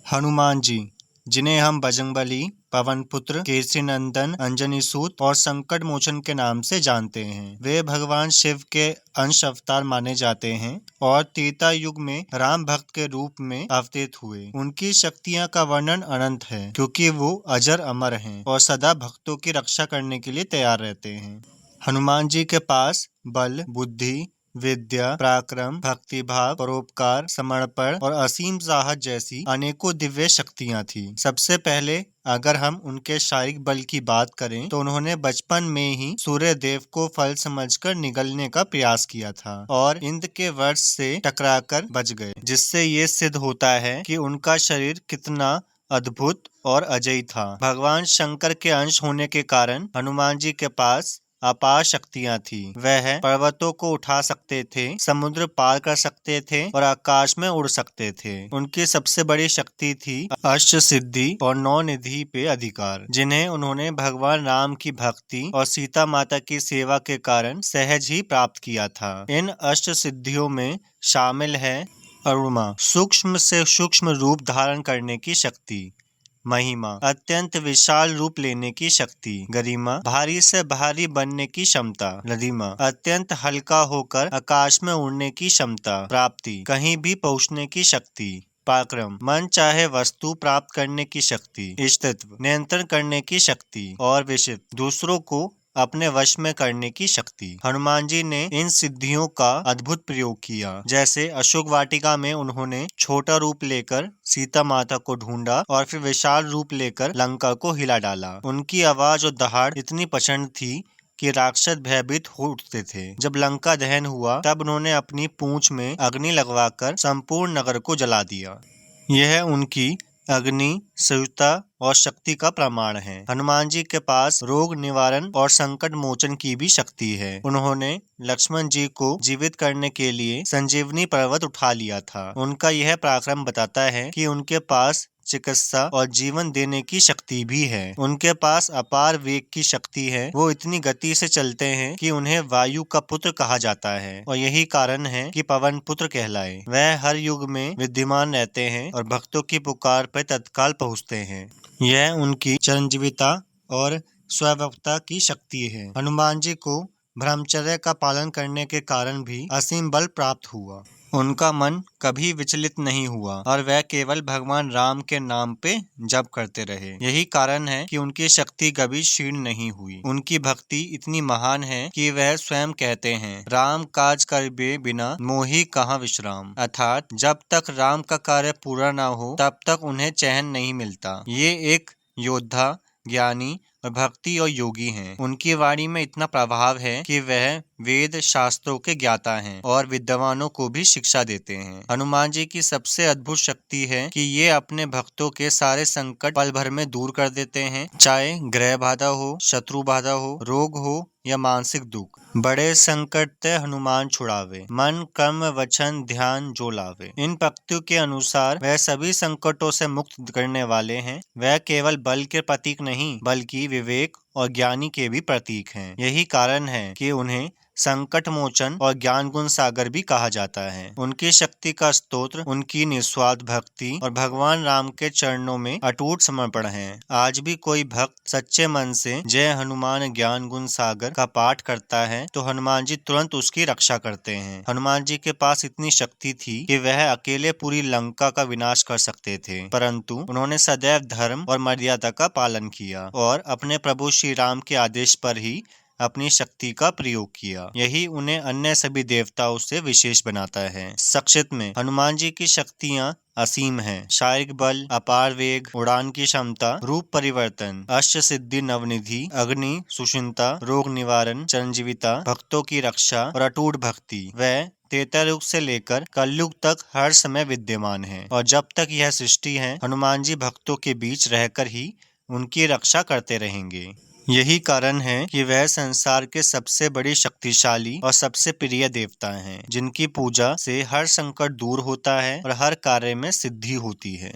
हनुमान जी, जिन्हें हम बजरंगबली, पवनपुत्र, केसरी-नंदन, अंजनी-सूत और संकट मोचन के नाम से जानते हैं। वे भगवान शिव के अंश अवतार माने जाते हैं और त्रेता युग में राम भक्त के रूप में अवतरित हुए। उनकी शक्तियां का वर्णन अनंत है, क्योंकि वो अजर अमर हैं और सदा भक्तों की रक्षा करने के लिए तैयार रहते हैं। हनुमान जी के पास बल, बुद्धि, विद्या, पराक्रम, भक्तिभाव, परोपकार, समर्पण और असीम साहस जैसी अनेकों दिव्य शक्तियां थी। सबसे पहले अगर हम उनके शारीरिक बल की बात करें तो उन्होंने बचपन में ही सूर्य देव को फल समझकर निगलने का प्रयास किया था और इंद्र के वज्र से टकराकर बच गए, जिससे ये सिद्ध होता है कि उनका शरीर कितना अद्भुत और अजयी था। भगवान शंकर के अंश होने के कारण हनुमान जी के पास अपार शक्तियां थी। वह पर्वतों को उठा सकते थे, समुद्र पार कर सकते थे और आकाश में उड़ सकते थे। उनकी सबसे बड़ी शक्ति थी अष्ट सिद्धि और 9 निधि पे अधिकार, जिन्हें उन्होंने भगवान राम की भक्ति और सीता माता की सेवा के कारण सहज ही प्राप्त किया था। इन अष्ट सिद्धियों में शामिल है अरुणा, सूक्ष्म से सूक्ष्म रूप धारण करने की शक्ति; महिमा, अत्यंत विशाल रूप लेने की शक्ति; गरिमा, भारी से भारी बनने की क्षमता; लदिमा, अत्यंत हल्का होकर आकाश में उड़ने की क्षमता; प्राप्ति, कहीं भी पहुंचने की शक्ति; पराक्रम, मन चाहे वस्तु प्राप्त करने की शक्ति; इष्टत्व, नियंत्रण करने की शक्ति; और विशिष्ट, दूसरों को अपने वश में करने की शक्ति। हनुमान जी ने इन सिद्धियों का अद्भुत प्रयोग किया। जैसे अशोक वाटिका में उन्होंने छोटा रूप लेकर सीता माता को ढूंढा और फिर विशाल रूप लेकर लंका को हिला डाला। उनकी आवाज और दहाड़ इतनी प्रचंड थी कि राक्षस भयभीत हो उठते थे। जब लंका दहन हुआ तब उन्होंने अपनी पूंछ में अग्नि लगवाकर संपूर्ण नगर को जला दिया। यह उनकी अग्नि, सयुता और शक्ति का प्रमाण है। हनुमान जी के पास रोग निवारण और संकट मोचन की भी शक्ति है। उन्होंने लक्ष्मण जी को जीवित करने के लिए संजीवनी पर्वत उठा लिया था। उनका यह पराक्रम बताता है कि उनके पास चिकित्सा और जीवन देने की शक्ति भी है। उनके पास अपार वेग की शक्ति है। वो इतनी गति से चलते हैं कि उन्हें वायु का पुत्र कहा जाता है और यही कारण है कि पवन पुत्र कहलाए। वह हर युग में विद्यमान रहते हैं और भक्तों की पुकार पर तत्काल पहुँचते हैं। यह उनकी चिरंजीविता और स्वयंवक्ता की शक्ति है। हनुमान जी को ब्रह्मचर्य का पालन करने के कारण भी असीम बल प्राप्त हुआ। उनका मन कभी विचलित नहीं हुआ और वह केवल भगवान राम के नाम पे जप करते रहे। यही कारण है कि उनकी शक्ति कभी क्षीण नहीं हुई। उनकी भक्ति इतनी महान है कि वह स्वयं कहते हैं, राम काज करबे बिना मोहि कहाँ विश्राम। अर्थात जब तक राम का कार्य पूरा ना हो तब तक उन्हें चैन नहीं मिलता। ये एक योद्धा, ज्ञानी और भक्ति और योगी हैं। उनकी वाणी में इतना प्रभाव है कि वह वेद शास्त्रों के ज्ञाता हैं और विद्वानों को भी शिक्षा देते हैं। हनुमान जी की सबसे अद्भुत शक्ति है कि ये अपने भक्तों के सारे संकट पल भर में दूर कर देते हैं। चाहे ग्रह बाधा हो, शत्रु बाधा हो, रोग हो या मानसिक दुख, बड़े संकट ते हनुमान छुड़ावे, मन कर्म वचन ध्यान जो लावे। इन पंक्तियों के अनुसार वह सभी संकटों से मुक्त करने वाले हैं। वह केवल बल के प्रतीक नहीं बल्कि विवेक और ज्ञानी के भी प्रतीक हैं। यही कारण है कि उन्हें संकट मोचन और ज्ञान गुण सागर भी कहा जाता है। उनकी शक्ति का स्तोत्र उनकी निस्वार्थ भक्ति और भगवान राम के चरणों में अटूट समर्पण है। आज भी कोई भक्त सच्चे मन से जय हनुमान ज्ञान गुण सागर का पाठ करता है तो हनुमान जी तुरंत उसकी रक्षा करते हैं। हनुमान जी के पास इतनी शक्ति थी कि वह अकेले पूरी लंका का विनाश कर सकते थे, परंतु उन्होंने सदैव धर्म और मर्यादा का पालन किया और अपने प्रभु श्री राम के आदेश पर ही अपनी शक्ति का प्रयोग किया। यही उन्हें अन्य सभी देवताओं से विशेष बनाता है। संक्षिप्त में हनुमान जी की शक्तियाँ असीम हैं। शारीरिक बल, अपार वेग, उड़ान की क्षमता, रूप परिवर्तन, अष्ट सिद्धि नवनिधि, अग्नि, सुषुम्ना, रोग निवारण, चिरंजीविता, भक्तों की रक्षा और अटूट भक्ति वह त्रेता युग से लेकर कलयुग तक हर समय विद्यमान है और जब तक यह सृष्टि है हनुमान जी भक्तों के बीच रहकर ही उनकी रक्षा करते रहेंगे। यही कारण है कि वह संसार के सबसे बड़ी शक्तिशाली और सबसे प्रिय देवता हैं, जिनकी पूजा से हर संकट दूर होता है और हर कार्य में सिद्धि होती है।